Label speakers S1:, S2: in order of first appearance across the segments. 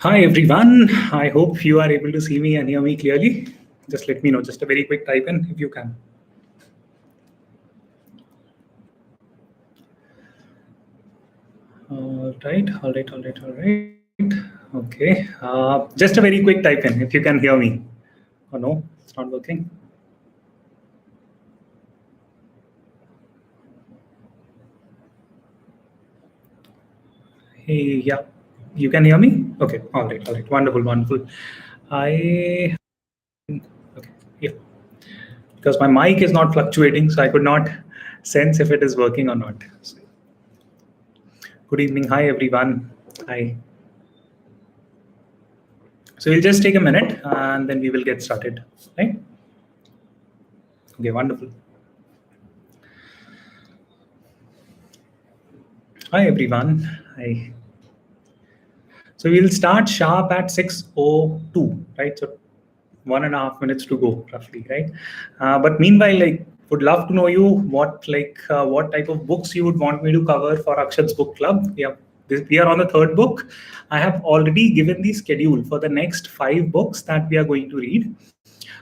S1: Hi everyone, I hope you are able to see me and hear me clearly. Just let me know, just a very quick type in if you can. All right. Okay, just a very quick type in if you can hear me. Oh no, it's not working. Hey, yeah, you can hear me? Okay, all right, wonderful. I, okay, yeah, because my mic is not fluctuating, so I could not sense if it is working or not. So, good evening, hi everyone. Hi. So we'll just take a minute and then we will get started, right? Okay, wonderful. Hi everyone. Hi. So we'll start sharp at 6:02, right? So 1.5 minutes to go, roughly, right? But meanwhile, would love to know you what type of books you would want me to cover for Akshat's book club. We are on the third book. I have already given the schedule for the next 5 books that we are going to read.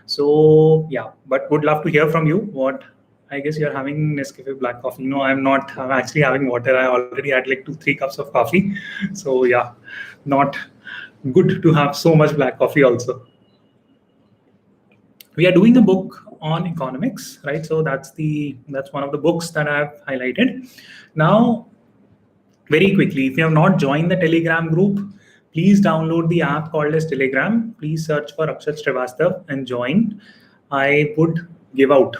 S1: So yeah, but would love to hear from you. What I guess you're having Nescafe black coffee. No, I'm not. I'm actually having water. I already had like 2-3 cups of coffee. So yeah, not good to have so much black coffee also. We are doing a book on economics, right? So that's one of the books that I've highlighted. Now, very quickly, if you have not joined the Telegram group, please download the app called as Telegram. Please search for Akshat Shrivastava and join. I would give out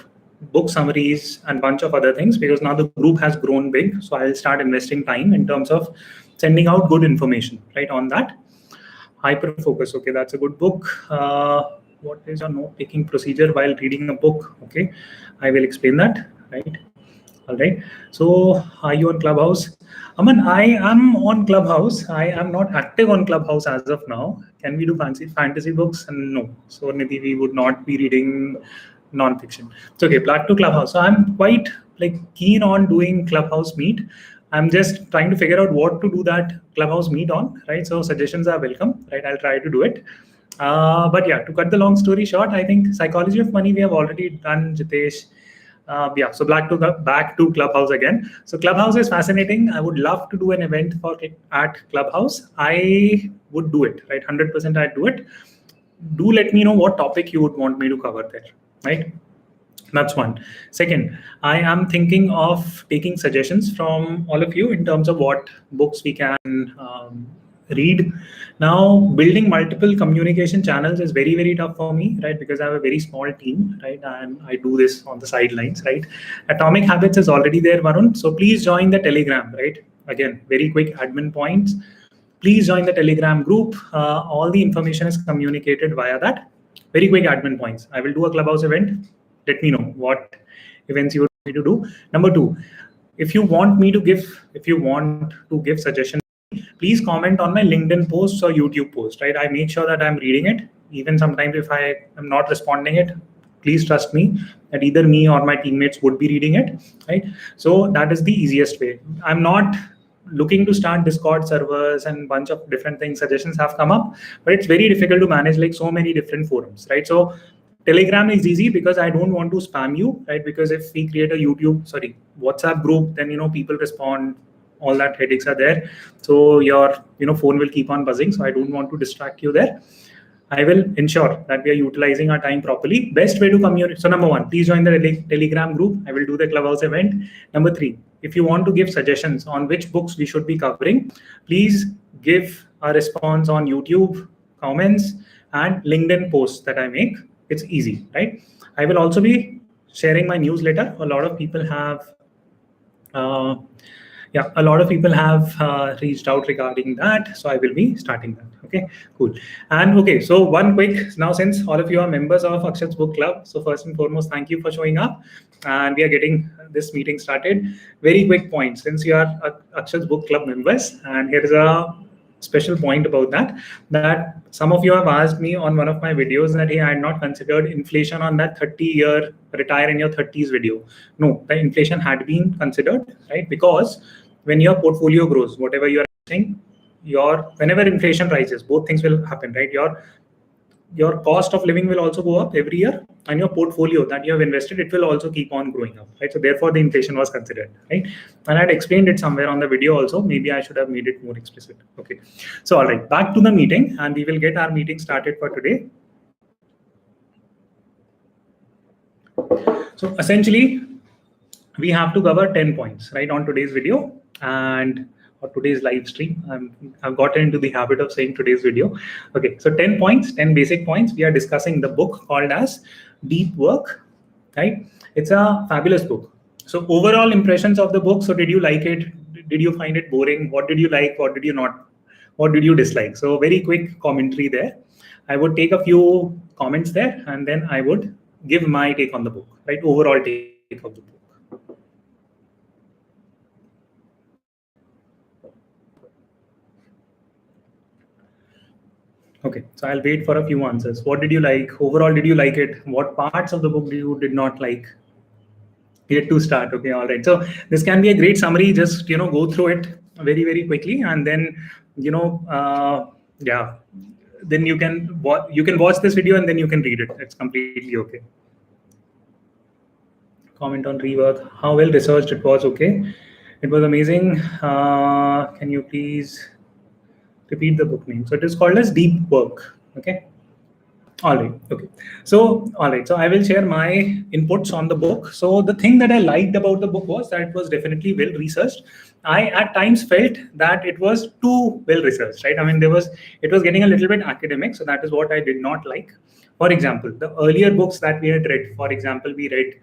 S1: book summaries and bunch of other things because now the group has grown big. So I'll start investing time in terms of sending out good information, right, on that. Hyper focus. Okay, that's a good book. What is your note taking procedure while reading a book? Okay, I will explain that, right? All right. So, are you on Clubhouse? Aman, I am on Clubhouse. I am not active on Clubhouse as of now. Can we do fantasy books? No. So, Nidhi, we would not be reading non-fiction. It's okay. Back to Clubhouse. So, I'm quite keen on doing Clubhouse meet. I'm just trying to figure out what to do that Clubhouse meet on, right? So, suggestions are welcome, right? I'll try to do it. But yeah, to cut the long story short, I think psychology of money we have already done, Jitesh. Yeah, so back to Clubhouse again. So Clubhouse is fascinating. I would love to do an event at Clubhouse. I would do it, right? 100% I'd do it. Do let me know what topic you would want me to cover there, right? That's one. Second, I am thinking of taking suggestions from all of you in terms of what books we can read. Now, building multiple communication channels is very tough for me, right? Because I have a very small team, right? And I do this on the sidelines, right? Atomic Habits is already there, Varun. So please join the Telegram, right? Again, very quick admin points. Please join the Telegram group. All the information is communicated via that. Very quick admin points. I will do a Clubhouse event. Let me know what events you would want me to do. Number two, if you want to give suggestions, please comment on my LinkedIn posts or YouTube post, right? I make sure that I'm reading it. Even sometimes if I am not responding it, please trust me that either me or my teammates would be reading it, right? So that is the easiest way. I'm not looking to start Discord servers and bunch of different things. Suggestions have come up, but it's very difficult to manage like so many different forums, right? So Telegram is easy because I don't want to spam you, right? Because if we create a WhatsApp group, then people respond, all that headaches are there. So your phone will keep on buzzing. So I don't want to distract you there. I will ensure that we are utilizing our time properly. Best way to communicate. So number one, please join the Telegram group. I will do the Clubhouse event. Number three, if you want to give suggestions on which books we should be covering, please give a response on YouTube comments and LinkedIn posts that I make. It's easy, right? I will also be sharing my newsletter. A lot of people have reached out regarding that. So I will be starting that. Okay, cool. And okay, so one quick, now since all of you are members of Akshat's book club, so first and foremost, thank you for showing up. And we are getting this meeting started. Very quick point, since you are Akshat's book club members, and here is a special point about that some of you have asked me on one of my videos that, hey, I had not considered inflation on that 30-year retire in your 30s video. No, the inflation had been considered, right? Because when your portfolio grows, whatever you are saying, whenever inflation rises, both things will happen, right? Your cost of living will also go up every year, and your portfolio that you have invested, it will also keep on growing up, right? So therefore the inflation was considered, right? And I'd explained it somewhere on the video also. Maybe I should have made it more explicit. Okay, so all right, back to the meeting, and we will get our meeting started for today. So essentially we have to cover 10 points, right, on today's video and or today's live stream. I've gotten into the habit of saying today's video. Okay, so 10 points, 10 basic points. We are discussing the book called as Deep Work, right? It's a fabulous book. So overall impressions of the book. So did you like it? Did you find it boring? What did you like? What did you not? What did you dislike? So very quick commentary there. I would take a few comments there, and then I would give my take on the book, right? Overall take of the book. Okay, so I'll wait for a few answers. What did you like? Overall, did you like it? What parts of the book did not like? Yet to start. Okay, all right. So this can be a great summary. Just go through it very quickly, and then yeah, then you can watch this video and then you can read it. It's completely okay. Comment on rework. How well researched it was. Okay, it was amazing. Can you please repeat the book name? So it is called as Deep Work. Okay. All right. Okay. So, all right. So I will share my inputs on the book. So the thing that I liked about the book was that it was definitely well researched. I at times felt that it was too well researched, right? I mean, it was getting a little bit academic. So that is what I did not like. For example, the earlier books that we had read, for example, we read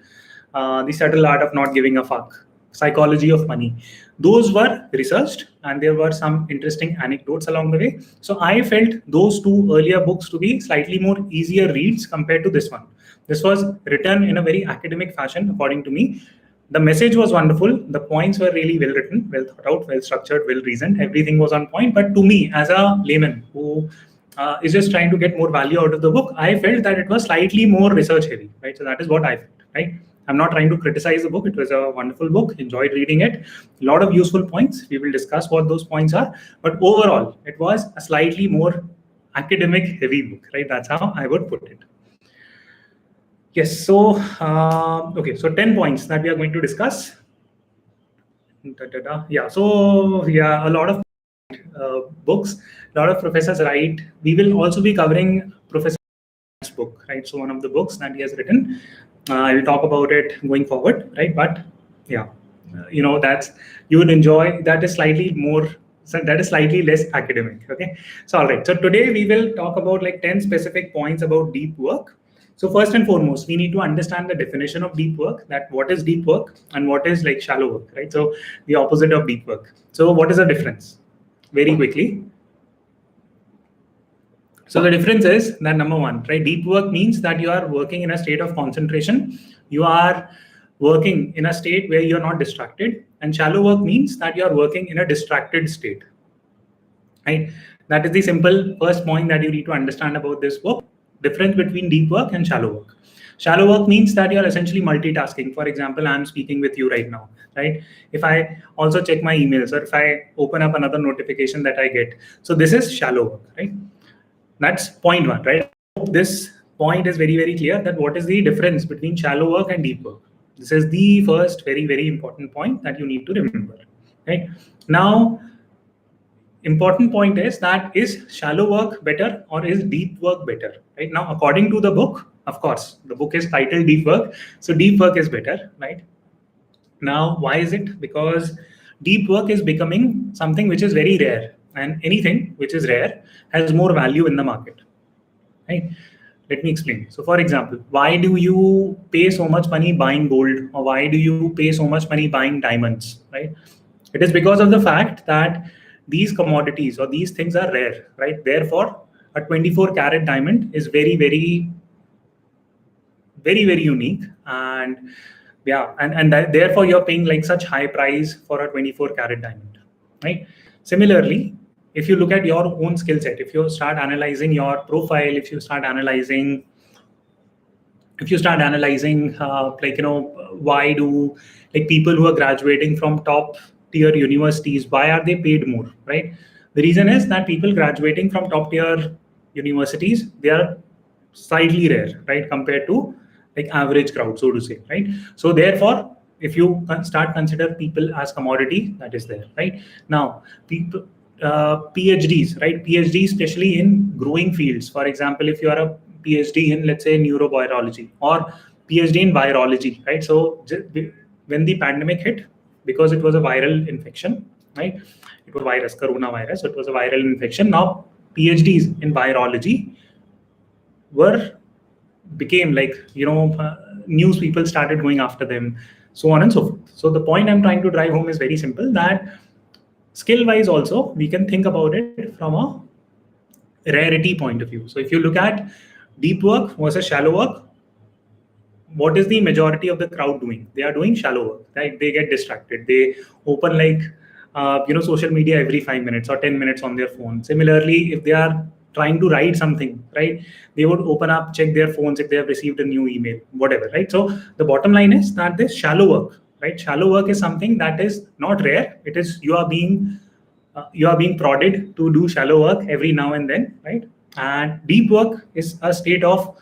S1: The Subtle Art of Not Giving a Fuck, Psychology of Money. Those were researched, and there were some interesting anecdotes along the way. So I felt those two earlier books to be slightly more easier reads compared to this one. This was written in a very academic fashion, according to me. The message was wonderful. The points were really well written, well thought out, well structured, well reasoned. Everything was on point. But to me, as a layman who is just trying to get more value out of the book, I felt that it was slightly more research heavy, right? So that is what I felt, right? I'm not trying to criticize the book. It was a wonderful book. Enjoyed reading it. A lot of useful points. We will discuss what those points are. But overall, it was a slightly more academic heavy book, right? That's how I would put it. Yes. So, okay. So 10 points that we are going to discuss. Yeah. So, yeah, a lot of books, a lot of professors write. We will also be covering Professor book, right? So one of the books that he has written. I will talk about it going forward, right? But yeah, that's you would enjoy. That is slightly more. So that is slightly less academic. Okay. So all right. So today we will talk about like 10 specific points about deep work. So first and foremost, we need to understand the definition of deep work. That what is deep work and what is like shallow work, right? So the opposite of deep work. So what is the difference? Very quickly. So the difference is that number one, right? Deep work means that you are working in a state of concentration. You are working in a state where you're not distracted. And shallow work means that you are working in a distracted state, right? That is the simple first point that you need to understand about this book. Difference between deep work and shallow work. Shallow work means that you're essentially multitasking. For example, I'm speaking with you right now, right? If I also check my emails or if I open up another notification that I get. So this is shallow work, right? That's point one, right? This point is very clear that what is the difference between shallow work and deep work. This is the first very important point that you need to remember, right? Now, important point is that is shallow work better or is deep work better, right? Now, according to the book, of course, the book is titled Deep Work. So deep work is better, right? Now, why is it? Because deep work is becoming something which is very rare. And anything which is rare has more value in the market, right? Let me explain. So for example, why do you pay so much money buying gold, or why do you pay so much money buying diamonds, right? It is because of the fact that these commodities or these things are rare, right? Therefore, a 24 karat diamond is very unique, and yeah, and therefore you're paying like such high price for a 24 karat diamond, right? Similarly, if you look at your own skill set, if you start analyzing your profile, if you start analyzing why do like people who are graduating from top tier universities, why are they paid more, right? The reason is that people graduating from top tier universities, they are slightly rare, right, compared to like average crowd, so to say, right? So therefore, if you start consider people as commodity, that is there, right? Now, people, PhDs, right? PhDs, especially in growing fields. For example, if you are a PhD in, let's say, neurobiology or PhD in virology, right? So when the pandemic hit, because it was a viral infection, right? It was virus, coronavirus. So it was a viral infection. Now, PhDs in virology were became like, news people started going after them, so on and so forth. So the point I'm trying to drive home is very simple, that skill wise also we can think about it from a rarity point of view. So if you look at deep work versus shallow work, what is the majority of the crowd doing? They are doing shallow work, right? They get distracted, they open like social media every 5 minutes or 10 minutes on their phone. Similarly, if they are trying to write something, right, they would open up, check their phones if they have received a new email, whatever, right? So the bottom line is that this shallow work, right, shallow work is something that is not rare. It is, you are being prodded to do shallow work every now and then, right? And deep work is a state of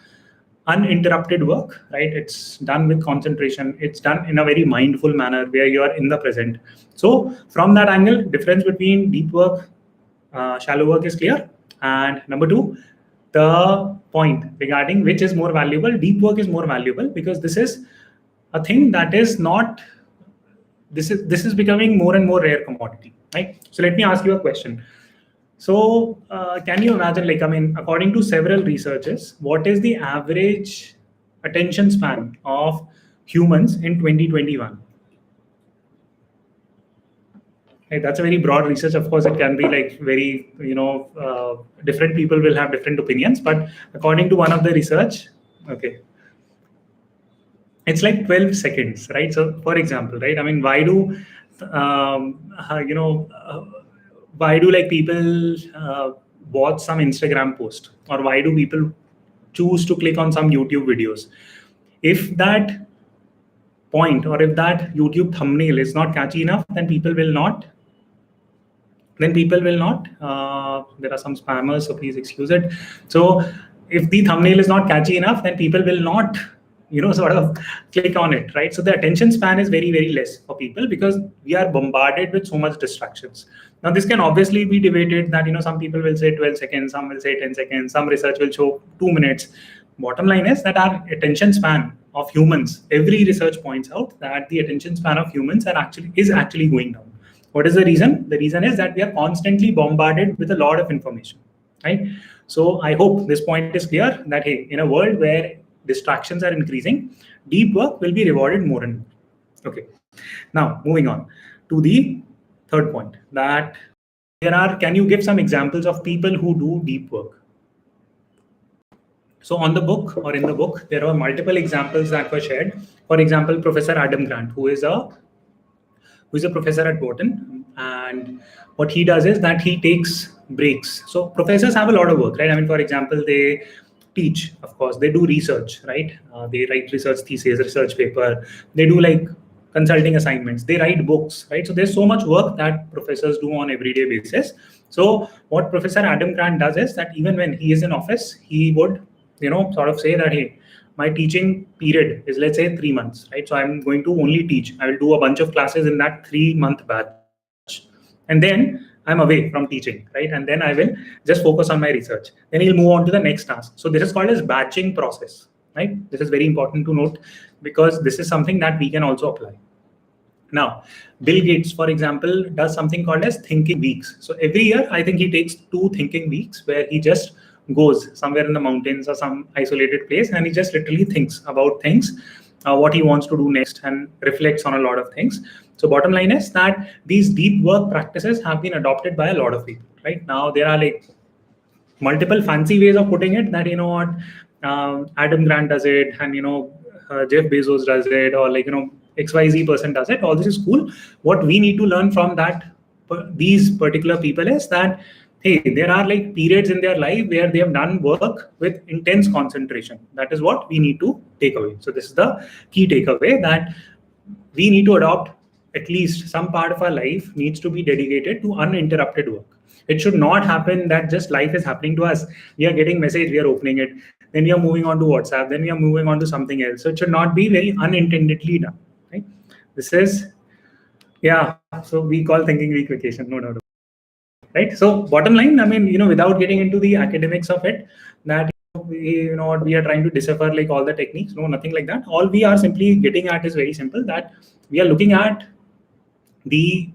S1: uninterrupted work, right? It's done with concentration. It's done in a very mindful manner where you are in the present. So from that angle, difference between deep work, shallow work is clear. And number two, the point regarding which is more valuable, deep work is more valuable because this is a thing that is not, this is becoming more and more rare commodity, right? So let me ask you a question. So can you imagine, like, I mean, according to several researches, what is the average attention span of humans in 2021? Right, that's a very broad research. Of course, it can be like very, different people will have different opinions, but according to one of the research, okay, it's like 12 seconds, right? So for example, right, I mean, why do, why do like people watch some Instagram post, or why do people choose to click on some YouTube videos? If that point or if that YouTube thumbnail is not catchy enough, then people will not. There are some spammers, so please excuse it. So if the thumbnail is not catchy enough, then people will not, sort of click on it, right? So the attention span is very, very less for people because we are bombarded with so much distractions. Now, this can obviously be debated that, some people will say 12 seconds, some will say 10 seconds, some research will show 2 minutes. Bottom line is that our attention span of humans, every research points out that the attention span of humans is actually going down. What is the reason? The reason is that we are constantly bombarded with a lot of information, right? So I hope this point is clear that, hey, in a world where distractions are increasing, deep work will be rewarded more and more. Okay. Now, moving on to the third point, that can you give some examples of people who do deep work? So on the book, or in the book, there are multiple examples that were shared. For example, Professor Adam Grant, who is a professor at Wharton, and what he does is that he takes breaks. So professors have a lot of work, right? I mean, for example, they teach, of course, they do research, right? They write research theses, research paper, they do like consulting assignments, they write books, right? So there's so much work that professors do on everyday basis. So what Professor Adam Grant does is that even when he is in office, he would, sort of say that, hey, my teaching period is, let's say, 3 months, right? So I'm going to only teach. I will do a bunch of classes in that 3-month batch. And then I'm away from teaching, right? And then I will just focus on my research. Then he'll move on to the next task. So this is called as batching process, right? This is very important to note because this is something that we can also apply. Now, Bill Gates, for example, does something called as thinking weeks. So every year, I think he takes 2 thinking weeks where he just goes somewhere in the mountains or some isolated place and he just literally thinks about things, what he wants to do next, and reflects on a lot of things. So bottom line is that these deep work practices have been adopted by a lot of people, right? Now there are like multiple fancy ways of putting it that, Adam Grant does it, and Jeff Bezos does it, or like, XYZ person does it. All this is cool. What we need to learn from these particular people is that, hey, there are like periods in their life where they have done work with intense concentration. That is what we need to take away. So this is the key takeaway, that we need to adopt at least some part of our life needs to be dedicated to uninterrupted work. It should not happen that just life is happening to us. We are getting message, we are opening it, then we are moving on to WhatsApp, then we are moving on to something else. So it should not be very unintendedly done. Right? This is, yeah. So we call thinking week vacation, no doubt. Right. So bottom line, I mean, without getting into the academics of it, that we are trying to decipher like all the techniques. No, nothing like that. All we are simply getting at is very simple, that we are looking at the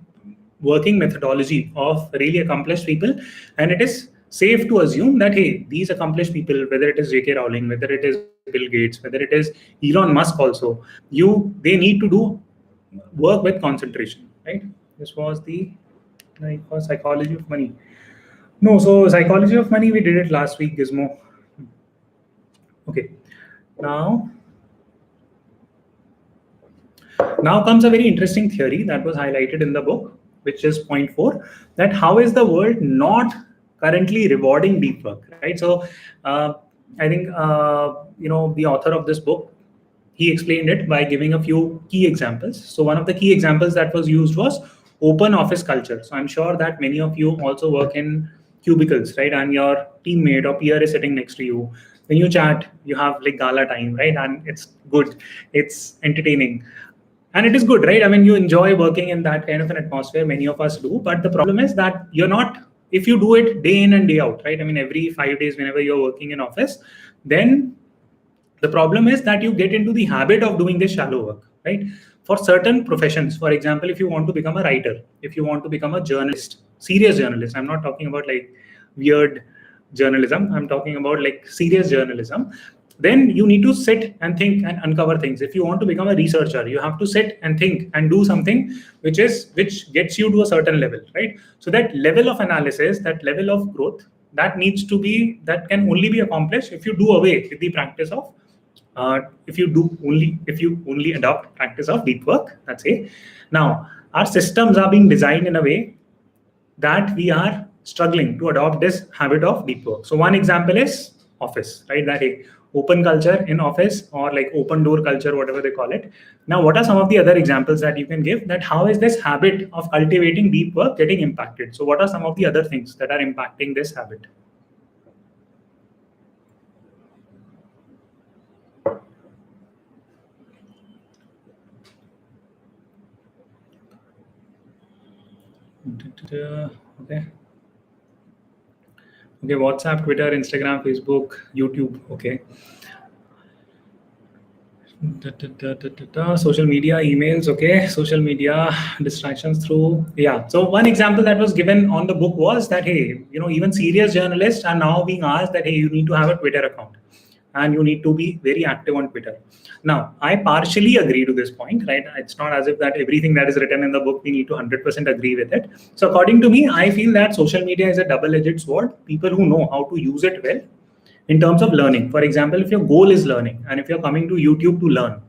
S1: working methodology of really accomplished people, and it is safe to assume that hey, these accomplished people, whether it is J.K. Rowling, whether it is Bill Gates, whether it is Elon Musk, also they need to do work with concentration, right? This was the for psychology of money. No, so psychology of money we did it last week, Gizmo. Okay, now comes a very interesting theory that was highlighted in the book, which is point 4, that how is the world not currently rewarding deep work, right? So I think the author of this book, he explained it by giving a few key examples. So one of the key examples that was used was open office culture. So I'm sure that many of you also work in cubicles, right? And your teammate or peer is sitting next to you. When you chat, you have like gala time, right? And it's good, it's entertaining. And it is good, right? I mean, you enjoy working in that kind of an atmosphere. Many of us do. But the problem is that you're not, if you do it day in and day out, right? I mean, every 5 days, whenever you're working in office, then the problem is that you get into the habit of doing this shallow work, right? For certain professions, for example, if you want to become a writer, if you want to become a journalist, serious journalist, I'm not talking about like weird journalism, I'm talking about like serious journalism, then you need to sit and think and uncover things. If you want to become a researcher, you have to sit and think and do something which gets you to a certain level, right? So that level of analysis, that level of growth, that can only be accomplished if you do away with the practice of if you only adopt practice of deep work. That's it. Now our systems are being designed in a way that we are struggling to adopt this habit of deep work. So one example is office, right? That open culture in office, or like open door culture, whatever they call it. Now, what are some of the other examples that you can give, that how is this habit of cultivating deep work getting impacted? So what are some of the other things that are impacting this habit? Okay. Okay, WhatsApp, Twitter, Instagram, Facebook, YouTube. Okay. Social media, emails. Okay, social media, distractions through. Yeah. So one example that was given on the book was that hey, even serious journalists are now being asked that hey, you need to have a Twitter account, and you need to be very active on Twitter. Now, I partially agree to this point, right? It's not as if that everything that is written in the book we need to 100% agree with it. So according to me, I feel that social media is a double-edged sword. People who know how to use it well in terms of learning. For example, if your goal is learning, and if you're coming to YouTube to learn,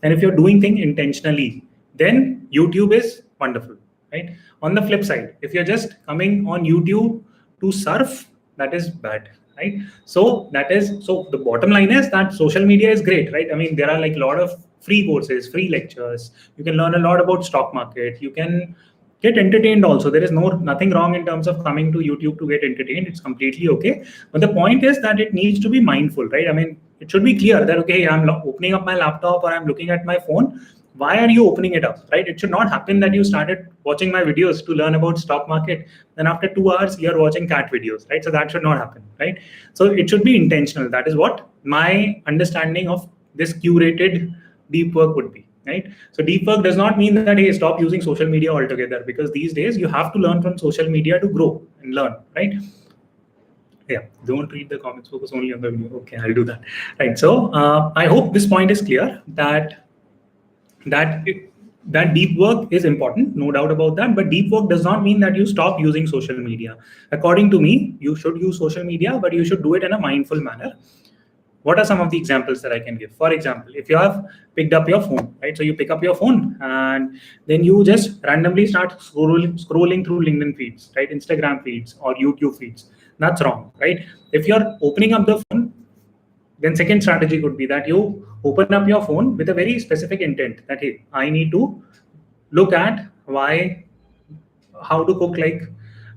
S1: and if you're doing things intentionally, then YouTube is wonderful, right? On the flip side, if you're just coming on YouTube to surf, that is bad, right? So the bottom line is that social media is great, right? I mean, there are like a lot of free courses, free lectures. You can learn a lot about stock market. You can get entertained also. There is nothing wrong in terms of coming to YouTube to get entertained. It's completely okay. But the point is that it needs to be mindful, right? I mean, it should be clear that, okay, I'm opening up my laptop or I'm looking at my phone. Why are you opening it up, right? It should not happen that you started watching my videos to learn about stock market. Then after 2 hours, you're watching cat videos, right? So that should not happen, right? So it should be intentional. That is what my understanding of this curated deep work would be. Right? So deep work does not mean that hey, stop using social media altogether, because these days you have to learn from social media to grow and learn, right? Yeah, don't read the comments, focus only on the video. Okay, I'll do that. Right. So I hope this point is clear, that deep work is important, no doubt about that. But deep work does not mean that you stop using social media. According to me, you should use social media, but you should do it in a mindful manner. What are some of the examples that I can give? For example, if you have picked up your phone, right? So you pick up your phone and then you just randomly start scrolling through LinkedIn feeds, right? Instagram feeds or YouTube feeds. That's wrong, right? If you're opening up the phone, then second strategy could be that you open up your phone with a very specific intent that, hey, I need to look at how to cook like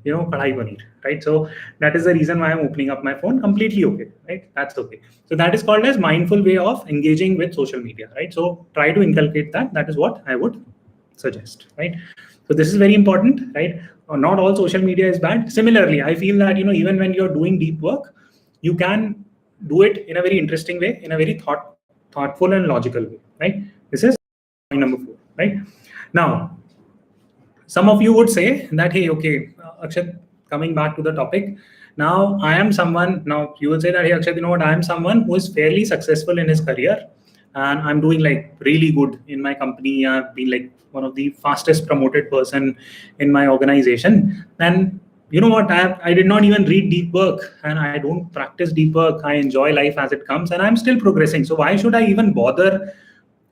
S1: kadai paneer, right? So that is the reason why I'm opening up my phone. Completely okay, right? That's okay. So that is called as mindful way of engaging with social media, right? So try to inculcate that. That is what I would suggest, right? So this is very important, right? Not all social media is bad. Similarly, I feel that even when you're doing deep work, you can do it in a very interesting way, in a very thoughtful and logical way, right? This is point number 4, right? Now, some of you would say that, hey, okay, Akshat, coming back to the topic, now I am someone, now you would say that, hey, Akshat, you know what, I am someone who is fairly successful in his career and I'm doing like really good in my company. I've been like one of the fastest promoted person in my organization. And you know what, I did not even read deep work and I don't practice deep work. I enjoy life as it comes and I'm still progressing. So why should I even bother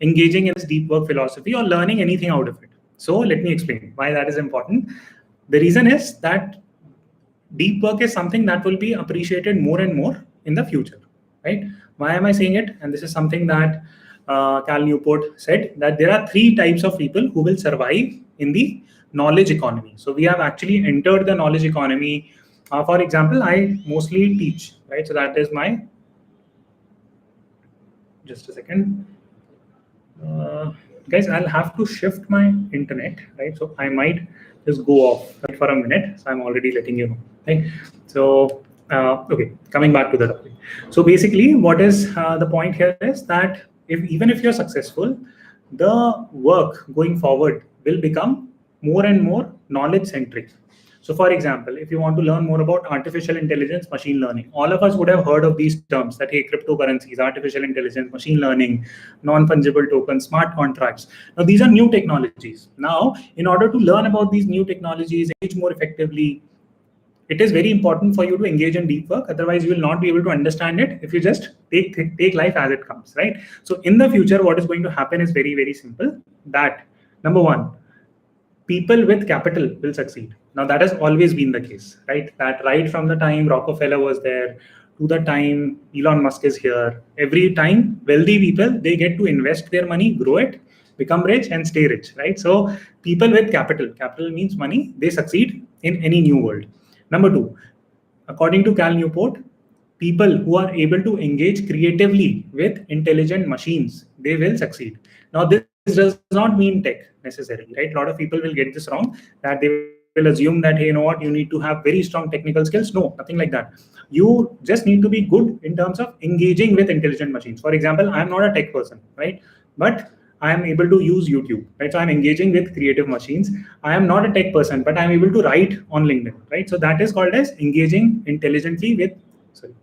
S1: engaging in this deep work philosophy or learning anything out of it? So let me explain why that is important. The reason is that deep work is something that will be appreciated more and more in the future, right? Why am I saying it? And this is something that Cal Newport said, that there are 3 types of people who will survive in the knowledge economy. So we have actually entered the knowledge economy. For example, I mostly teach, right? So that is my, just a second. Guys, I'll have to shift my internet, right? So I might just go off for a minute. So I'm already letting you know, right? So, okay, coming back to the topic. So basically, what is the point here is that even if you're successful, the work going forward will become more and more knowledge centric. So for example, if you want to learn more about artificial intelligence, machine learning, all of us would have heard of these terms that, hey, cryptocurrencies, artificial intelligence, machine learning, non-fungible tokens, smart contracts. Now, these are new technologies. Now, in order to learn about these new technologies, engage more effectively, it is very important for you to engage in deep work. Otherwise, you will not be able to understand it if you just take life as it comes, right? So in the future, what is going to happen is very, very simple. That number 1, people with capital will succeed. Now that has always been the case, right? That right from the time Rockefeller was there to the time Elon Musk is here, every time wealthy people, they get to invest their money, grow it, become rich and stay rich, right? So people with capital means money, they succeed in any new world. Number 2, according to Cal Newport, people who are able to engage creatively with intelligent machines, they will succeed. Now, this does not mean tech necessarily, right? A lot of people will get this wrong, that they will assume that, hey, you know what, you need to have very strong technical skills. No, nothing like that. You just need to be good in terms of engaging with intelligent machines. For example, I'm not a tech person, right? But I am able to use YouTube, right? So I'm engaging with creative machines. I am not a tech person, but I'm able to write on LinkedIn, right? So that is called as engaging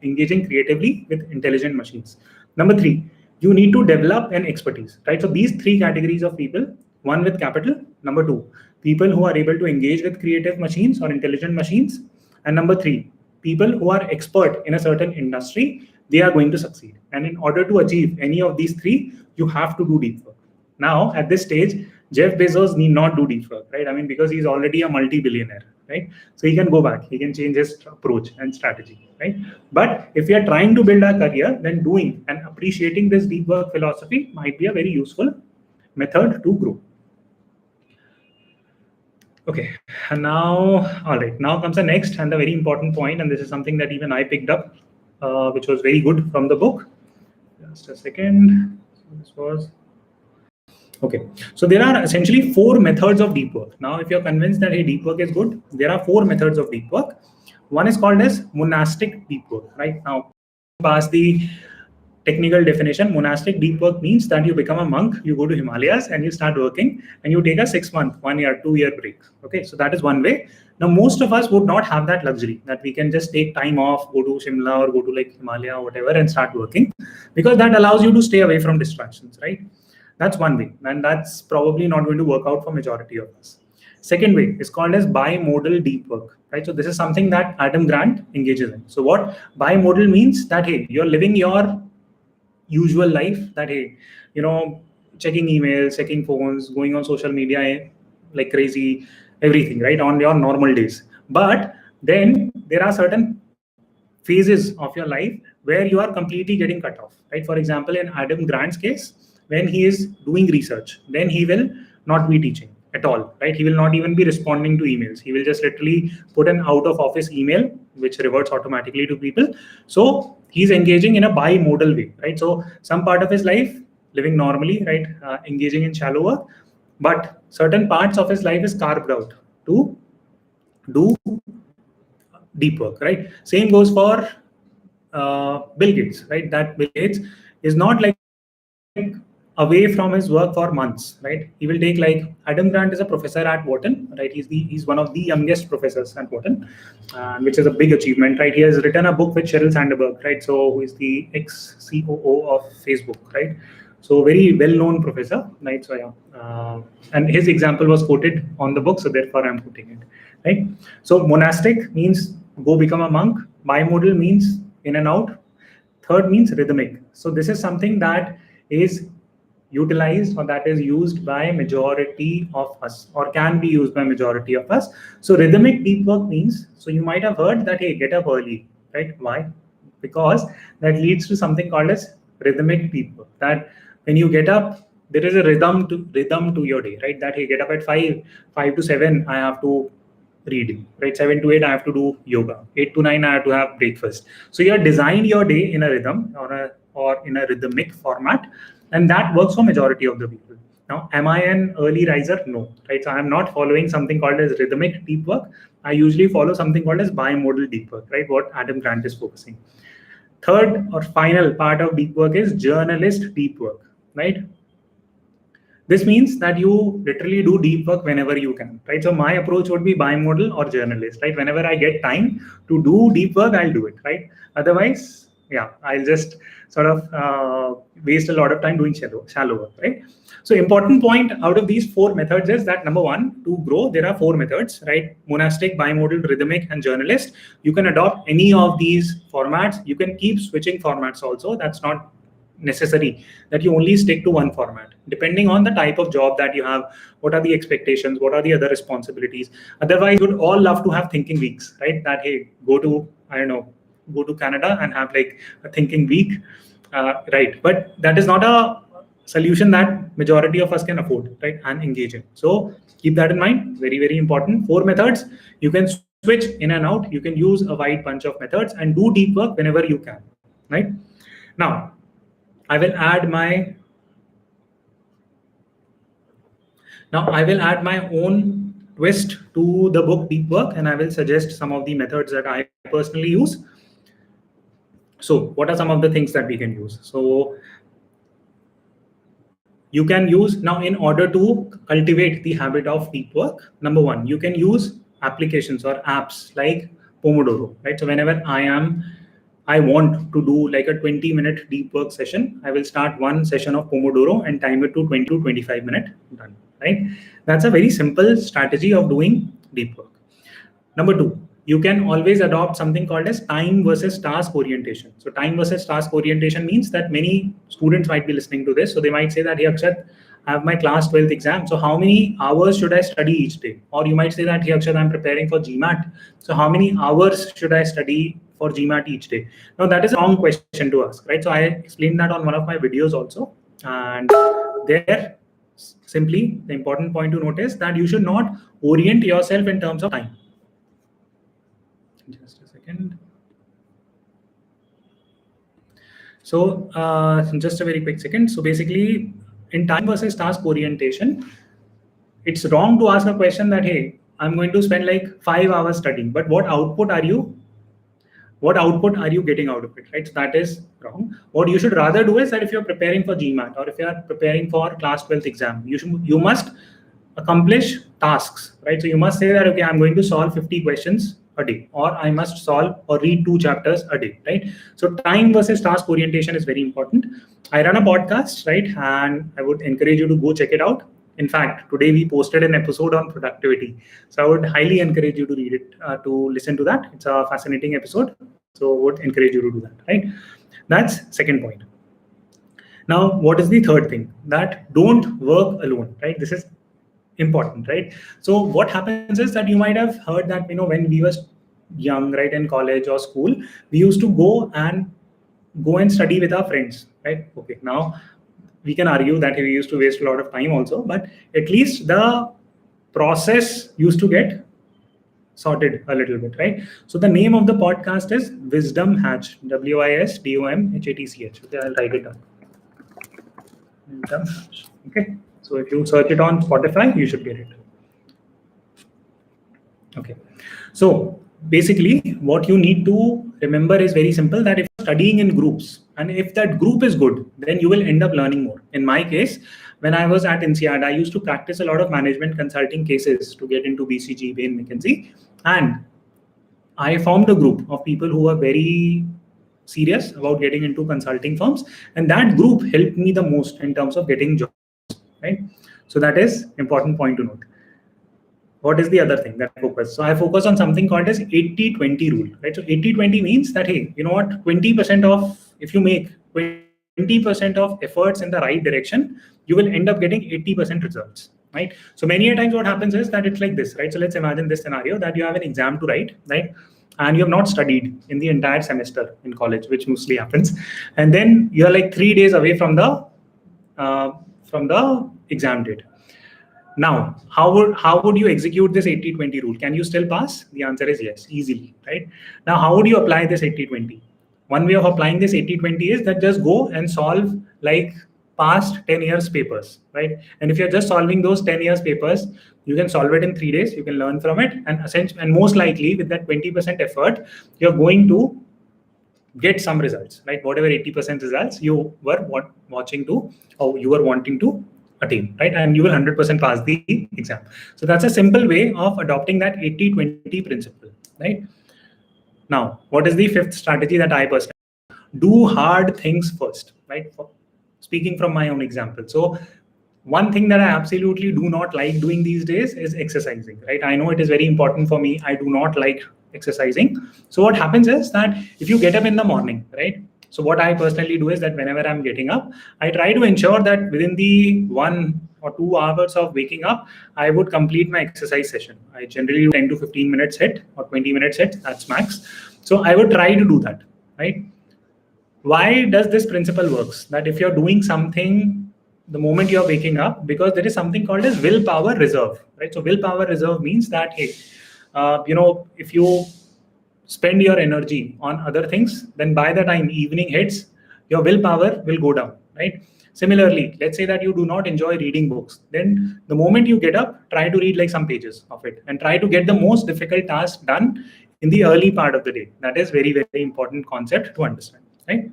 S1: creatively with intelligent machines. Number 3, you need to develop an expertise, right? So these 3 categories of people: 1 with capital, number 2, people who are able to engage with creative machines or intelligent machines, and number 3, people who are expert in a certain industry, they are going to succeed. And in order to achieve any of these 3, you have to do deep work. Now, at this stage, Jeff Bezos need not do deep work, right? I mean, because he's already a multi-billionaire, right? So he can go back, he can change his approach and strategy, right? But if we are trying to build our career, then doing and appreciating this deep work philosophy might be a very useful method to grow. Okay, and now, all right, now comes the next and the very important point, and this is something that even I picked up, which was very good from the book. Just a second. This was okay. So there are essentially 4 methods of deep work. Now, if you're convinced that, hey, deep work is good, there are 4 methods of deep work. One is called as monastic deep work, right? Now, past the technical definition, monastic deep work means that you become a monk, you go to Himalayas and you start working and you take a 6-month, 1 year, 2-year break. Okay, so that is one way. Now, most of us would not have that luxury that we can just take time off, go to Shimla or go to like Himalaya or whatever and start working, because that allows you to stay away from distractions, right? That's one way, and that's probably not going to work out for majority of us. Second way is called as bimodal deep work, right? So this is something that Adam Grant engages in. So what bimodal means, that, hey, you're living your usual life, that, hey, checking emails, checking phones, going on social media like crazy, everything, right, on your normal days. But then there are certain phases of your life where you are completely getting cut off, right? For example, in Adam Grant's case, when he is doing research, then he will not be teaching. at all, right? He will not even be responding to emails. He will just literally put an out of office email, which reverts automatically to people. So he's engaging in a bimodal way, right? So some part of his life living normally, right, engaging in shallow work, but certain parts of his life is carved out to do deep work, right? Same goes for Bill Gates, right? That Bill Gates is not like away from his work for months, right? He will take like Adam Grant is a professor at Wharton, right? He's one of the youngest professors at Wharton, which is a big achievement, right? He has written a book with Sheryl Sandberg, right? So who is the ex COO of Facebook, right? So very well known professor, right? So yeah, and his example was quoted on the book, so therefore I'm putting it, right? So monastic means go become a monk. Bimodal means in and out. Third means rhythmic. So this is something that is utilized or that is used by majority of us or can be used by majority of us. So rhythmic deep work means, so you might have heard that, hey, get up early, right? Why? Because that leads to something called as rhythmic deep work. That when you get up, there is a rhythm to your day, right? That hey, get up at 5 to 7, I have to read, right? 7 to 8, I have to do yoga. 8 to 9, I have to have breakfast. So you have designed your day in a rhythm or in a rhythmic format, and that works for majority of the people. Now, am I an early riser? No, right? So I'm not following something called as rhythmic deep work. I usually follow something called as bimodal deep work, right? What Adam Grant is focusing. Third or final part of deep work is journalist deep work, right? This means that you literally do deep work whenever you can, right? So my approach would be bimodal or journalist, right? Whenever I get time to do deep work, I'll do it, right? Otherwise, yeah, I'll just sort of waste a lot of time doing shallow work, right? So important point out of these four methods is that number one, to grow, there are four methods, right? Monastic, bimodal, rhythmic, and journalist. You can adopt any of these formats. You can keep switching formats also. That's not necessary that you only stick to one format depending on the type of job that you have. What are the expectations, what are the other responsibilities? Otherwise, you would all love to have thinking weeks, right? That hey, go to, I don't know, go to Canada and have like a thinking week, right? But that is not a solution that majority of us can afford, right, and engage in. So keep that in mind. Very, very important. Four methods. You can switch in and out. You can use a wide bunch of methods and do deep work whenever you can, right? Now I will add my own twist to the book Deep Work, and I will suggest some of the methods that I personally use. So what are some of the things that we can use? So you can use now, in order to cultivate the habit of deep work, number one, you can use applications or apps like Pomodoro, right? So whenever I want to do like a 20-minute deep work session, I will start one session of Pomodoro and time it to 20 to 25 minutes, done, right? That's a very simple strategy of doing deep work. Number two, you can always adopt something called as time versus task orientation. So time versus task orientation means that many students might be listening to this. So they might say that, hey, Akshat, I have my class 12th exam. So how many hours should I study each day? Or you might say that, hey, Akshat, I'm preparing for GMAT. So how many hours should I study for GMAT each day? Now that is a wrong question to ask, right? So I explained that on one of my videos also. And there, simply the important point to notice that you should not orient yourself in terms of time. Just a second. So just a very quick second. So basically, in time versus task orientation, it's wrong to ask a question that, hey, I'm going to spend like 5 hours studying, but what output are you getting out of it, right? So that is wrong. What you should rather do is that if you're preparing for GMAT or if you're preparing for class 12th exam, you must accomplish tasks, right? So you must say that, okay, I'm going to solve 50 questions a day, or I must solve or read 2 chapters a day, right? So time versus task orientation is very important. I run a podcast, right? And I would encourage you to go check it out. In fact, today we posted an episode on productivity. So I would highly encourage you to read it, to listen to that. It's a fascinating episode. So I would encourage you to do that, right? That's second point. Now, what is the third thing? That don't work alone, right? This is important, right? So what happens is that you might have heard that, when we were young, right, in college or school, we used to go and study with our friends, right? Okay, now we can argue that we used to waste a lot of time also, but at least the process used to get sorted a little bit, right? So the name of the podcast is Wisdom Hatch, WISDOMHATCH. Okay, I'll write it down. Wisdom Hatch. Okay, so if you search it on Spotify, you should get it. Okay, so basically what you need to remember is very simple, that if you're studying in groups and if that group is good, then you will end up learning more. In my case, when I was at INSEAD, I used to practice a lot of management consulting cases to get into BCG, Bain, McKinsey, and I formed a group of people who were very serious about getting into consulting firms, and that group helped me the most in terms of getting jobs, right? So that is important point to note. What is the other thing that I focus? So I focus on something called as 80-20 rule, right? So 80-20 means that, hey, you know what, 20% of, if you make 20% of efforts in the right direction, you will end up getting 80% results, right? So many a times what happens is that it's like this, right? So let's imagine this scenario that you have an exam to write, right? And you have not studied in the entire semester in college, which mostly happens. And then you're like 3 days away from the exam date. Now, how would you execute this 80-20 rule? Can you still pass? The answer is yes, easily, right? Now, how would you apply this 80-20? One way of applying this 80-20 is that just go and solve like past 10 years papers, right? And if you're just solving those 10 years papers, you can solve it in 3 days, you can learn from it, and most likely with that 20% effort, you're going to get some results, right? Whatever 80% results you were wanting to attain, right? And you will 100% pass the exam. So that's a simple way of adopting that 80-20 principle, right? Now, what is the fifth strategy that I personally do? Hard things first, right? Speaking from my own example. So one thing that I absolutely do not like doing these days is exercising, right? I know it is very important for me. I do not like exercising. So what happens is that if you get up in the morning, right? So what I personally do is that whenever I'm getting up, I try to ensure that within the 1 or 2 hours of waking up, I would complete my exercise session. I generally do 10 to 15 minutes hit or 20 minutes hit, that's max. So I would try to do that, right? Why does this principle works? That if you're doing something the moment you're waking up, because there is something called as willpower reserve, right? So willpower reserve means that, hey, if you spend your energy on other things, then by the time evening hits, your willpower will go down, right? Similarly, let's say that you do not enjoy reading books. Then the moment you get up, try to read like some pages of it and try to get the most difficult task done in the early part of the day. That is very, very important concept to understand, right?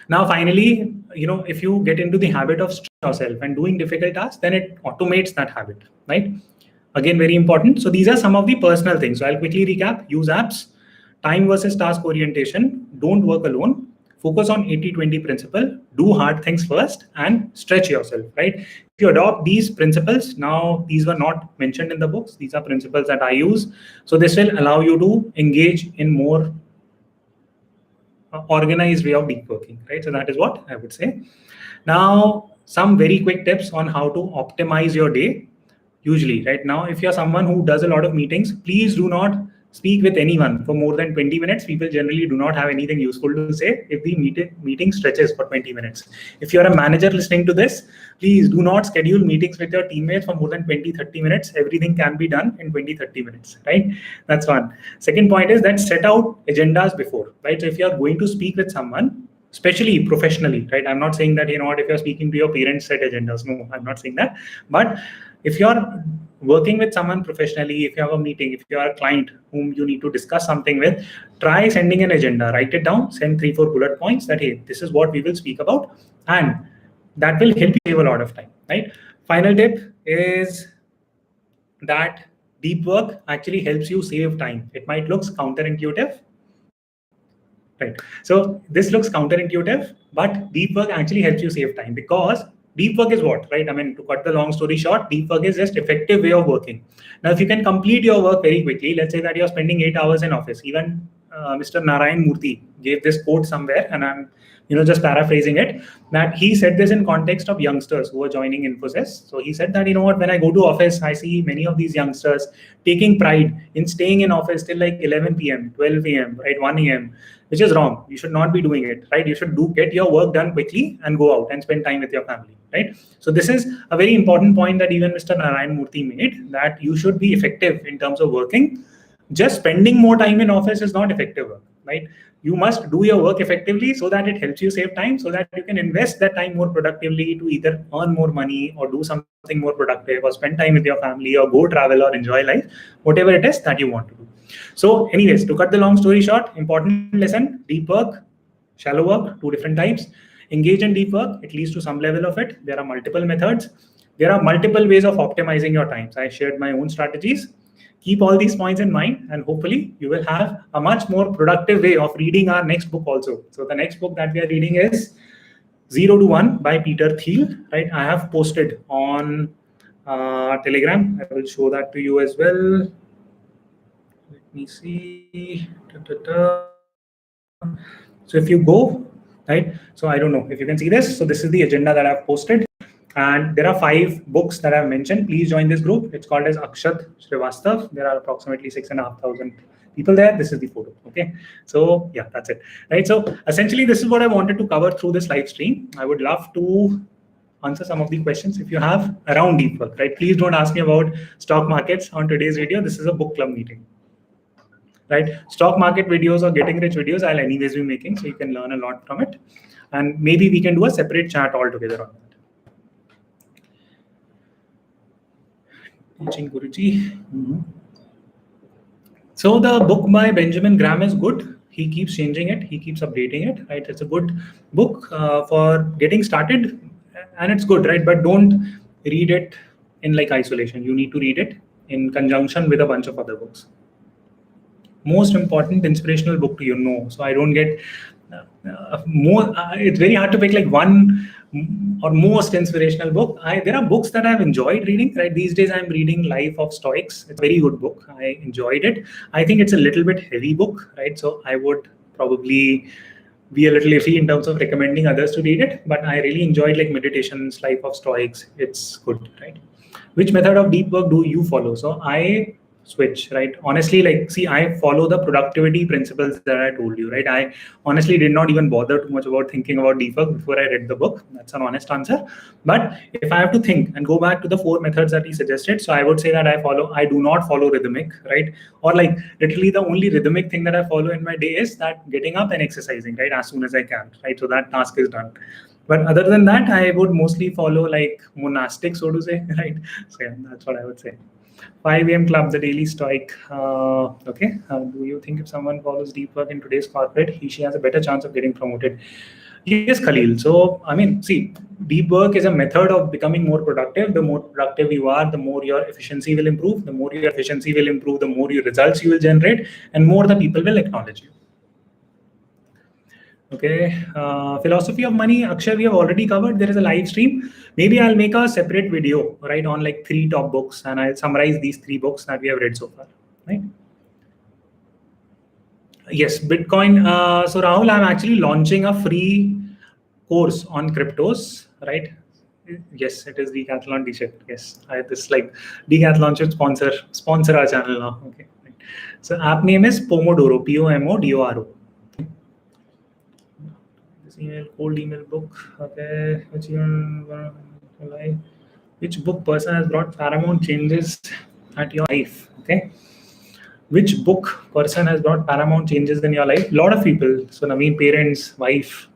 S1: Now, finally, if you get into the habit of stressing yourself and doing difficult tasks, then it automates that habit, right? Again, very important. So these are some of the personal things. So I'll quickly recap. Use apps, time versus task orientation, don't work alone, focus on 80-20 principle, do hard things first, and stretch yourself, right? If you adopt these principles, now these were not mentioned in the books. These are principles that I use. So this will allow you to engage in more organized way of deep working, right? So that is what I would say. Now, some very quick tips on how to optimize your day. Usually, right now, if you're someone who does a lot of meetings, please do not speak with anyone for more than 20 minutes. People generally do not have anything useful to say if the meeting stretches for 20 minutes. If you're a manager listening to this, please do not schedule meetings with your teammates for more than 20-30 minutes. Everything can be done in 20-30 minutes, right? That's one. Second point is that set out agendas before, right? So if you're going to speak with someone, especially professionally, right? I'm not saying that, if you're speaking to your parents, set agendas. No, I'm not saying that. But if you're working with someone professionally, if you have a meeting, if you are a client whom you need to discuss something with, try sending an agenda, write it down, send 3-4 bullet points that, hey, this is what we will speak about. And that will help you save a lot of time, right? Final tip is that deep work actually helps you save time. It might look counterintuitive, right? So this looks counterintuitive, but deep work actually helps you save time, because deep work is what, right? I mean, to cut the long story short, deep work is just effective way of working. Now, if you can complete your work very quickly, let's say that you're spending 8 hours in office. Even Mr. Narayan Murthy gave this quote somewhere, and I'm just paraphrasing it, that he said this in context of youngsters who are joining Infosys. So he said that, what, when I go to office, I see many of these youngsters taking pride in staying in office till like 11 p.m., 12 a.m., right, 1 a.m., which is wrong. You should not be doing it, right? You should get your work done quickly and go out and spend time with your family, right? So this is a very important point that even Mr. Narayan Murthy made, that you should be effective in terms of working. Just spending more time in office is not effective work, right? You must do your work effectively so that it helps you save time, so that you can invest that time more productively to either earn more money or do something more productive or spend time with your family or go travel or enjoy life, whatever it is that you want to do. So anyways, to cut the long story short, important lesson: deep work, shallow work, two different types. Engage in deep work, it leads to some level of it. There are multiple methods. There are multiple ways of optimizing your times. I shared my own strategies. Keep all these points in mind, and hopefully you will have a much more productive way of reading our next book also. So the next book that we are reading is 0 to 1 by Peter Thiel, right? I have posted on Telegram. I will show that to you as well. Let me see. So if you go, right? So I don't know if you can see this. So this is the agenda that I've posted. And there are 5 books that I've mentioned. Please join this group. It's called as Akshat Shrivastava. There are approximately 6,500 people there. This is the photo. Okay. So yeah, that's it. Right. So essentially, this is what I wanted to cover through this live stream. I would love to answer some of the questions if you have around deep work. Right. Please don't ask me about stock markets on today's video. This is a book club meeting. Right. Stock market videos or getting rich videos I'll anyways be making, so you can learn a lot from it. And maybe we can do a separate chat altogether on that. Teaching Guruji. So the book by Benjamin Graham is good. He keeps changing it. He keeps updating it. Right. It's a good book for getting started, and it's good, right? But don't read it in like isolation. You need to read it in conjunction with a bunch of other books. Most important inspirational book to know. So I don't get more. It's very hard to pick like one or most inspirational book. There are books that I've enjoyed reading. Right, these days I'm reading Life of Stoics. It's a very good book. I enjoyed it. I think it's a little bit heavy book, right? So I would probably be a little iffy in terms of recommending others to read it. But I really enjoyed like Meditations, Life of Stoics. It's good, right? Which method of deep work do you follow? So I switch, right? Honestly, like, see, I follow the productivity principles that I told you, right? I honestly did not even bother too much about thinking about deep work before I read the book. That's an honest answer. But if I have to think and go back to the 4 methods that he suggested, so I would say that I do not follow rhythmic, right? Or like literally the only rhythmic thing that I follow in my day is that getting up and exercising, right? As soon as I can, right? So that task is done. But other than that, I would mostly follow like monastic, so to say, right? So yeah, that's what I would say. 5 a.m. club, the daily stoic. Okay. Do you think if someone follows deep work in today's corporate, she has a better chance of getting promoted? Yes, Khalil. So, I mean, see, deep work is a method of becoming more productive. The more productive you are, the more your efficiency will improve. The more your efficiency will improve, the more your results you will generate, and more the people will acknowledge you. Okay, philosophy of money, Akshay, we have already covered. There is a live stream. Maybe I'll make a separate video, right, on like 3 top books, and I'll summarize these 3 books that we have read so far, right? Yes, Bitcoin. So Rahul, I'm actually launching a free course on cryptos, right? Yes, it is Decathlon T-shirt. Yes, this like Decathlon should sponsor our channel now. Okay, right. So app name is Pomodoro, Pomodoro. Email, cold email book. Okay, which book person has brought paramount changes at your life? Okay, which book person has brought paramount changes in your life? A lot of people. So I mean, parents, wife,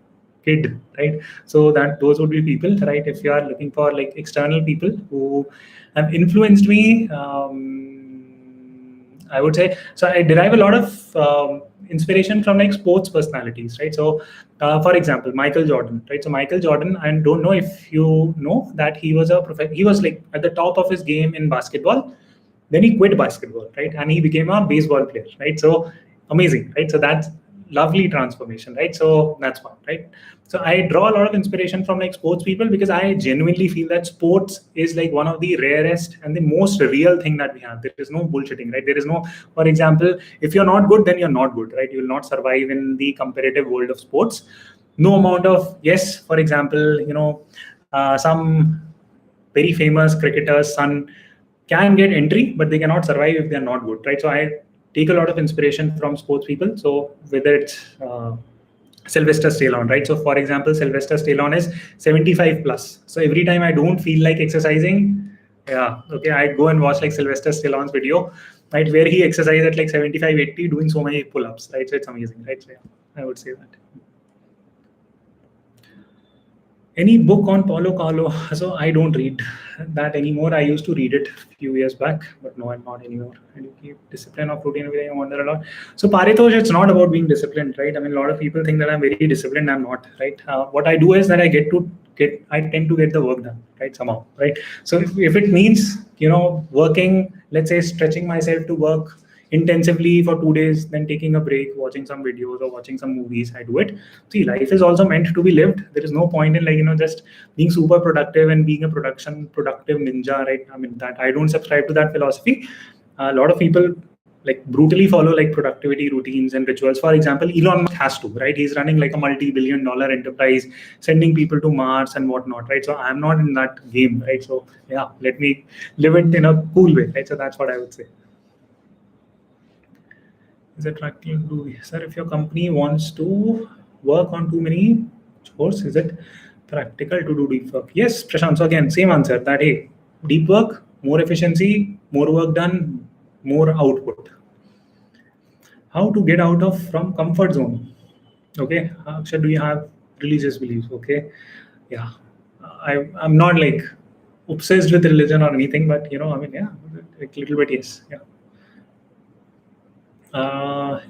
S1: kid, right? So those would be people, right? If you are looking for like external people who have influenced me, I would say, so I derive a lot of inspiration from like sports personalities, right? So for example, Michael Jordan, right? So Michael Jordan, I don't know if you know that he was he was like at the top of his game in basketball. Then he quit basketball, right? And he became a baseball player, right? So amazing, right? So that's lovely transformation, right? So that's one, right? So I draw a lot of inspiration from like sports people because I genuinely feel that sports is like one of the rarest and the most real thing that we have. There is no bullshitting, right? There is no, for example, if you're not good, then you're not good, right? You will not survive in the competitive world of sports. no amount of, yes, for example, some very famous cricketer's son can get entry, but they cannot survive if they're not good, right? So I take a lot of inspiration from sports people. So whether it's Sylvester Stallone, right? So for example, Sylvester Stallone is 75 plus. So every time I don't feel like exercising, yeah, okay, I go and watch like Sylvester Stallone's video, right, where he exercises at like 75, 80, doing so many pull-ups, right? So it's amazing, right? So yeah, I would say that. Any book on Paulo Coelho? So I don't read that anymore. I used to read it a few years back, but no, I'm not anymore. And you keep discipline of routine, everything, I wonder a lot. So Paritosh, it's not about being disciplined, right? I mean, a lot of people think that I'm very disciplined. I'm not, right? What I do is that I tend to get the work done, right? Somehow, right? So if it means, working, let's say stretching myself to work intensively for 2 days, then taking a break, watching some videos or watching some movies, I do it. See, life is also meant to be lived. There is no point in just being super productive and being a productive ninja, right? I mean, that I don't subscribe to that philosophy. A lot of people like brutally follow like productivity routines and rituals. For example, Elon Musk has to, right? He's running like a multi-billion-dollar enterprise, sending people to Mars and whatnot, right? So I'm not in that game, right? So yeah, let me live it in a cool way, right? So that's what I would say. Is it practical to do? Sir, if your company wants to work on too many chores, is it practical to do deep work? Yes, Prashant. So again, same answer that hey, deep work, more efficiency, more work done, more output. How to get out of from comfort zone? Okay, Akshat, do you have religious beliefs? Okay, yeah, I'm not like obsessed with religion or anything, but I mean, yeah, like little bit, yes, yeah.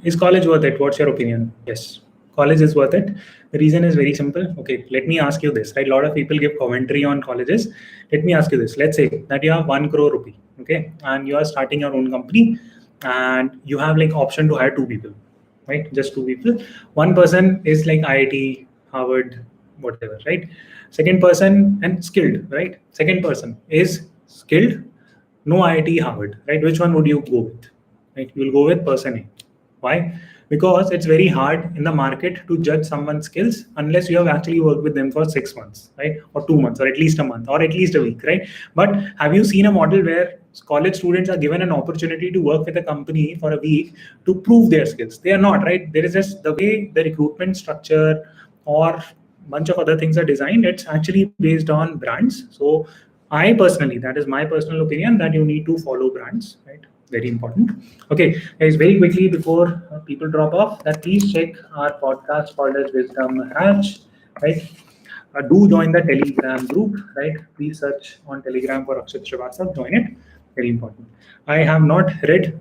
S1: Is college worth it? What's your opinion? Yes, college is worth it. The reason is very simple. Okay, let me ask you this. Right, a lot of people give commentary on colleges. Let me ask you this. Let's say that you have 1 crore rupee, okay, and you are starting your own company, and you have like option to hire 2 people, right? Just 2 people. One person is like IIT, Harvard, whatever, right? Second person and skilled, right? Second person is skilled, no IIT, Harvard, right? Which one would you go with? Right? You will go with person A. Why? Because it's very hard in the market to judge someone's skills unless you have actually worked with them for 6 months, right? Or 2 months, or at least a month, or at least a week, right? But have you seen a model where college students are given an opportunity to work with a company for a week to prove their skills? They are not, right? There is just the way the recruitment structure or bunch of other things are designed. It's actually based on brands. So I personally, that is my personal opinion, that you need to follow brands, right? Very important. Okay, guys, very quickly before people drop off, that please check our podcast called as Wisdom Hatch, right? Do join the Telegram group, right? Please search on Telegram for Akshat Shrivastava, join it. Very important. I have not read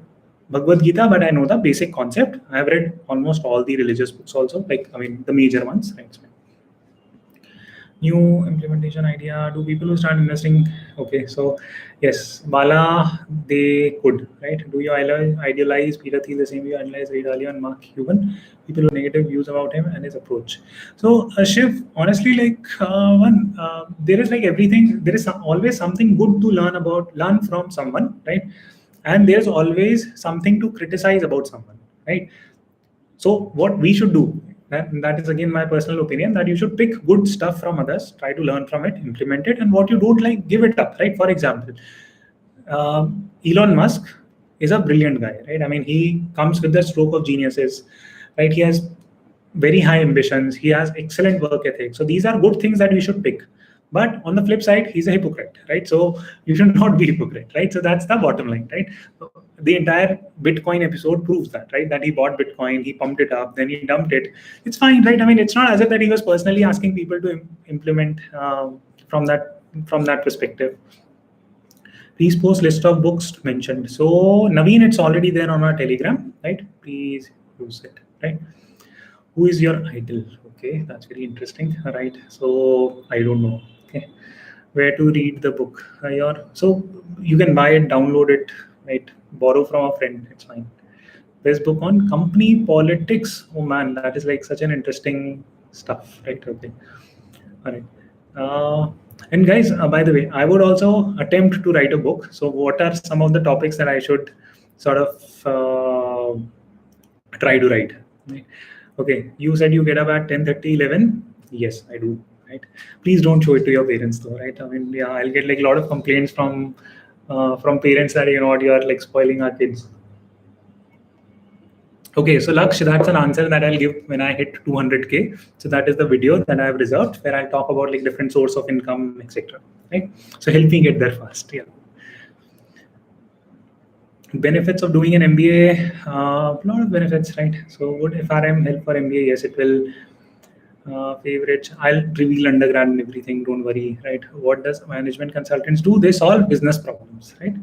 S1: Bhagavad Gita, but I know the basic concept. I have read almost all the religious books also, like, I mean, the major ones, right? New implementation idea. Do people who start investing? Okay, so yes, Bala, they could, right? Do you idealize Peter Thiel the same way you idealize Ray Dalio and Mark Cuban? People with negative views about him and his approach. So, Shiv, honestly, like there is like everything. There is always something good to learn from someone, right? And there's always something to criticize about someone, right? So what we should do, and that is again my personal opinion, that you should pick good stuff from others, try to learn from it, implement it, and what you don't like, give it up, right? For example, Elon Musk is a brilliant guy, right? I mean, he comes with the stroke of geniuses, right? He has very high ambitions. He has excellent work ethic. So these are good things that we should pick. But on the flip side, he's a hypocrite, right? So you should not be hypocrite, right? So that's the bottom line, right? The entire Bitcoin episode proves that, right? That he bought Bitcoin, he pumped it up, then he dumped it. It's fine, right? I mean, it's not as if that he was personally asking people to implement from that perspective. Please post list of books mentioned. So Naveen, it's already there on our Telegram, right? Please use it, right? Who is your idol? Okay, that's very interesting, right? So I don't know. Okay, where to read the book? So you can buy it, download it, right? Borrow from a friend. It's fine. Best book on company politics. Oh man, that is like such an interesting stuff, right? Okay, all right. And guys, by the way, I would also attempt to write a book. So what are some of the topics that I should sort of try to write? Right? Okay, you said you get up at 10:30, 11. Yes, I do. Right. Please don't show it to your parents, though. Right. I mean, yeah, I'll get like a lot of complaints from parents that you know what, you are like spoiling our kids. Okay, so Laksh, that's an answer that I'll give when I hit 200K. So that is the video that I have reserved where I'll talk about like different source of income, etc. Right. So help me get there fast. Yeah. Benefits of doing an MBA, a lot of benefits, right? So would FRM help for MBA? Yes, it will. Favorite, I'll reveal undergrad and everything, don't worry, right? What does management consultants do? They solve business problems, right?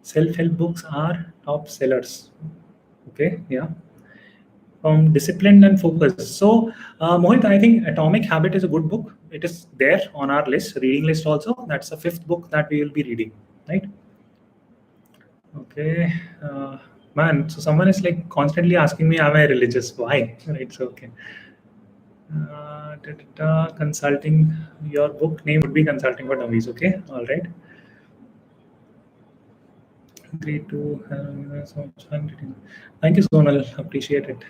S1: Self-help books are top sellers. Okay, yeah. Disciplined and focused. So, Mohit, I think Atomic Habit is a good book. It is there on our list, reading list also. That's the 5th book that we will be reading, right? Okay, man. So someone is like constantly asking me, "Am I religious? Why?" Right. So okay. Consulting. Your book name would be Consulting for Dummies. Okay. All right. Great to have so much fun reading. Thank you, Sonal. Appreciate it.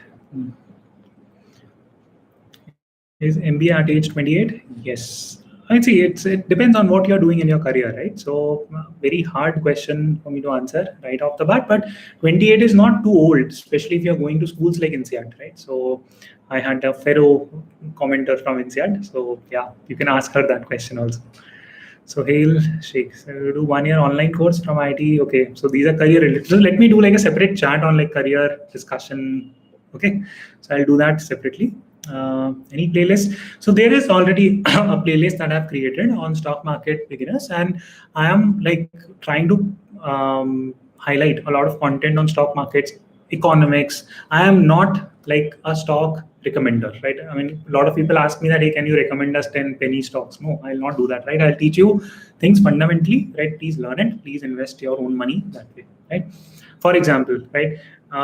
S1: Is MBA at age 28? Yes. I see. It depends on what you're doing in your career, right? So, very hard question for me to answer right off the bat. But 28 is not too old, especially if you're going to schools like INSEAD, right? So, I had a fellow commenter from INSEAD. So, yeah, you can ask her that question also. So, Hail Sheikh, so you do 1 year online course from IT. Okay, so these are career related. So, let me do like a separate chat on like career discussion. Okay, so I'll do that separately. Any playlist? So there is already a playlist that I've created on stock market beginners, and I am like trying to highlight a lot of content on stock markets, economics. I am not like a stock recommender, right? I mean, a lot of people ask me that, hey, can you recommend us 10 penny stocks? No, I'll not do that, right? I'll teach you things fundamentally, right? Please learn it. Please invest your own money that way, right? For example, right?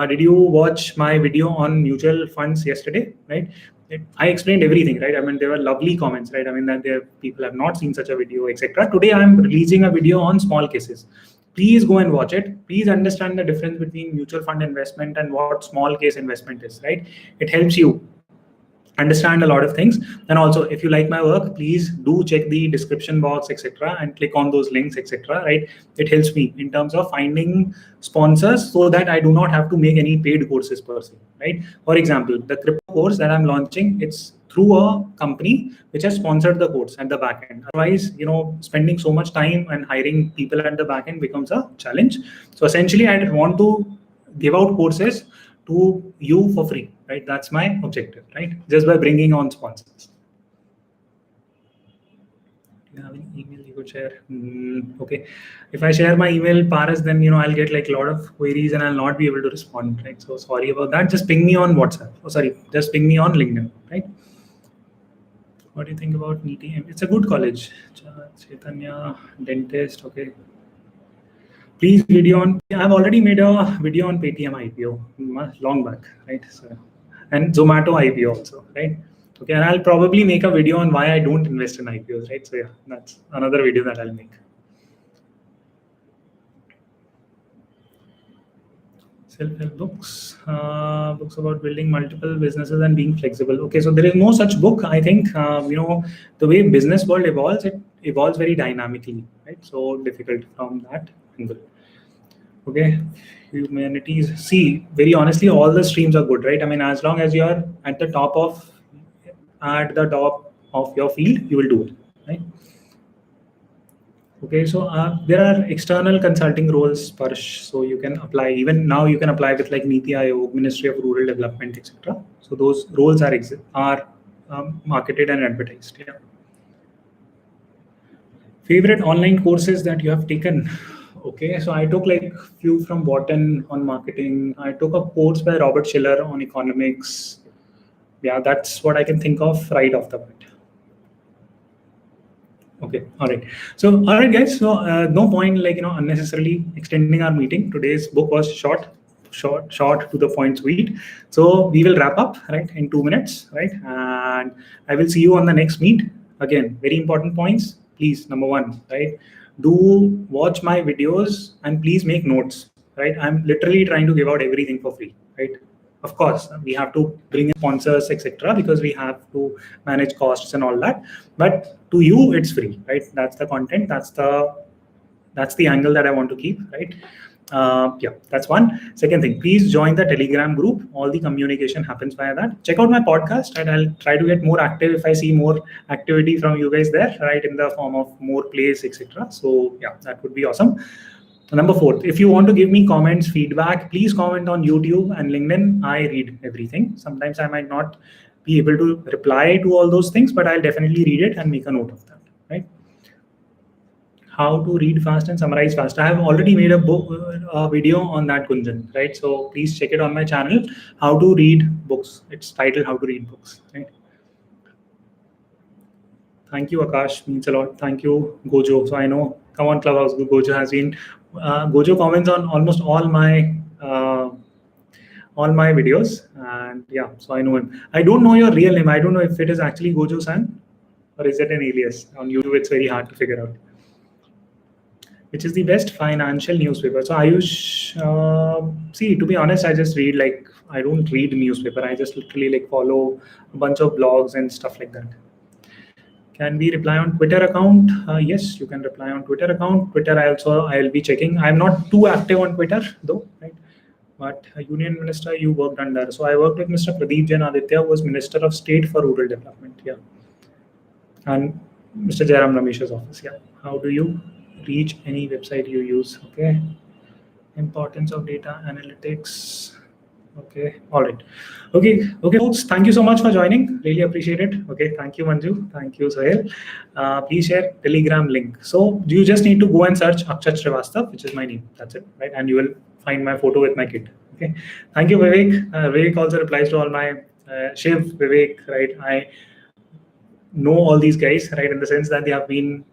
S1: Did you watch my video on mutual funds yesterday, right? I explained everything, right? I mean, there were lovely comments, right? I mean, that there people have not seen such a video, etc. Today, I'm releasing a video on small cases. Please go and watch it. Please understand the difference between mutual fund investment and what small case investment is, right? It helps you understand a lot of things. And also, if you like my work, please do check the description box, etc., and click on those links, etc., right? It helps me in terms of finding sponsors so that I do not have to make any paid courses per se, right? For example, the crypto course that I'm launching, it's through a company which has sponsored the course at the back end. Otherwise, you know, spending so much time and hiring people at the back end becomes a challenge. So essentially, I want to give out courses to you for free, right? That's my objective, right? Just by bringing on sponsors. Do you have any email you could share? Okay. If I share my email, Paras, then you know I'll get like a lot of queries and I'll not be able to respond, right? So sorry about that. Just ping me on WhatsApp. Oh, sorry, just ping me on LinkedIn, right? What do you think about NEET? It's a good college. Chaitanya, dentist. Okay. Please video on. I've already made a video on Paytm IPO long back, right? So, and Zomato IPO also, right? Okay, and I'll probably make a video on why I don't invest in IPOs, right? So yeah, that's another video that I'll make. Self-help books, books about building multiple businesses and being flexible. Okay, so there is no such book. I think you know the way business world evolves, it evolves very dynamically, right? So difficult from that angle. Okay, humanities. See, very honestly, all the streams are good, right? I mean, as long as you're at the top of your field, you will do it, right? Okay, so there are external consulting roles, Parsh. So you can apply. Even now, you can apply with like Niti Aayog, Ministry of Rural Development, etc. So those roles are marketed and advertised. Yeah. Favorite online courses that you have taken? Okay, so I took like few from Wharton on marketing. I took a course by Robert Schiller on economics. Yeah, that's what I can think of right off the bat. Okay, all right. So, all right, guys. So, no point like unnecessarily extending our meeting. Today's book was short to the point, sweet. So we will wrap up right in 2 minutes, right? And I will see you on the next meet. Again, very important points. Please, number one, right? Do watch my videos and please make notes, right? I'm literally trying to give out everything for free, right? Of course, we have to bring in sponsors, etc., because we have to manage costs and all that. But to you, it's free, right? That's the content. That's the angle that I want to keep, right? Yeah, that's one. Second thing, please join the Telegram group. All the communication happens via that. Check out my podcast, and I'll try to get more active if I see more activity from you guys there, right, in the form of more plays, etc. So yeah, that would be awesome. Number four, if you want to give me comments, feedback, please comment on YouTube and LinkedIn. I read everything. Sometimes I might not be able to reply to all those things, but I'll definitely read it and make a note of that, right? How to read fast and summarize fast. I have already made a video on that, Gunjan, right? So please check it on my channel, how to read books. It's titled How to Read Books, right? Thank you, Akash, means a lot. Thank you, Gojo. So I know, come on, Clubhouse, Gojo has been, Gojo comments on almost all my videos, and yeah, so I know him. I don't know your real name. I don't know if it is actually Gojo-san or is it an alias. On YouTube, it's very hard to figure out. Which is the best financial newspaper? So Ayush, see, to be honest, I just read, like, I don't read newspaper. I just literally like follow a bunch of blogs and stuff like that. Can we reply on Twitter account? Yes, you can reply on Twitter account. Twitter, I'll be checking. I'm not too active on Twitter though, right? But Union Minister you worked under. So I worked with Mr. Pradeep Jain Aditya, who was Minister of State for Rural Development. Yeah. And Mr. Jairam Ramesh's office. Yeah. How do you reach any website you use? Okay. Importance of data analytics. Okay, all right. Okay, folks, thank you so much for joining. Really appreciate it. Okay, thank you, Manju. Thank you, Sahil. Please share Telegram link. So you just need to go and search Akshat Shrivastava, which is my name. That's it, right? And you will find my photo with my kid. Okay, thank you, Vivek. Vivek also replies to all my Shiv, Vivek, right? I know all these guys, right, in the sense that they have been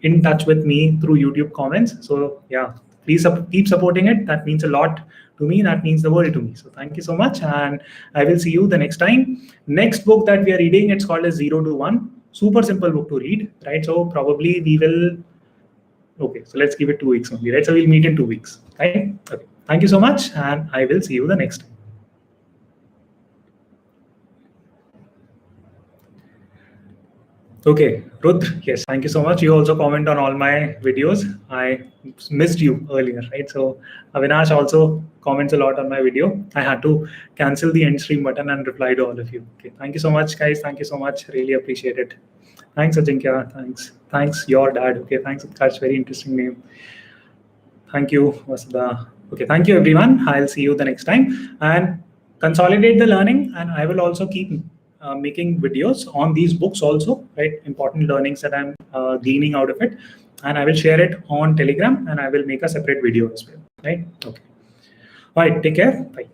S1: in touch with me through YouTube comments. So yeah, please keep supporting it. That means a lot to me. That means the world to me. So thank you so much, and I will see you the next time. Next book that we are reading, it's called as 0 to 1. Super simple book to read, right? So probably we will. Okay, so let's give it 2 weeks only, right? So we'll meet in 2 weeks, right? Okay. Thank you so much, and I will see you the next time. Okay, Rudra, yes, thank you so much. You also comment on all my videos. I missed you earlier, right? So Avinash also comments a lot on my video. I had to cancel the end stream button and reply to all of you. Okay, thank you so much, guys. Thank you so much. Really appreciate it. Thanks, Ajinkya. Thanks, your dad. Okay, thanks, Utkarsh. Very interesting name. Thank you, Vasudha. Okay, thank you, everyone. I'll see you the next time. And consolidate the learning, and I will also keep making videos on these books also, right? Important learnings that I'm gleaning out of it, and I will share it on Telegram, and I will make a separate video as well, right? Okay. All right, take care. Bye.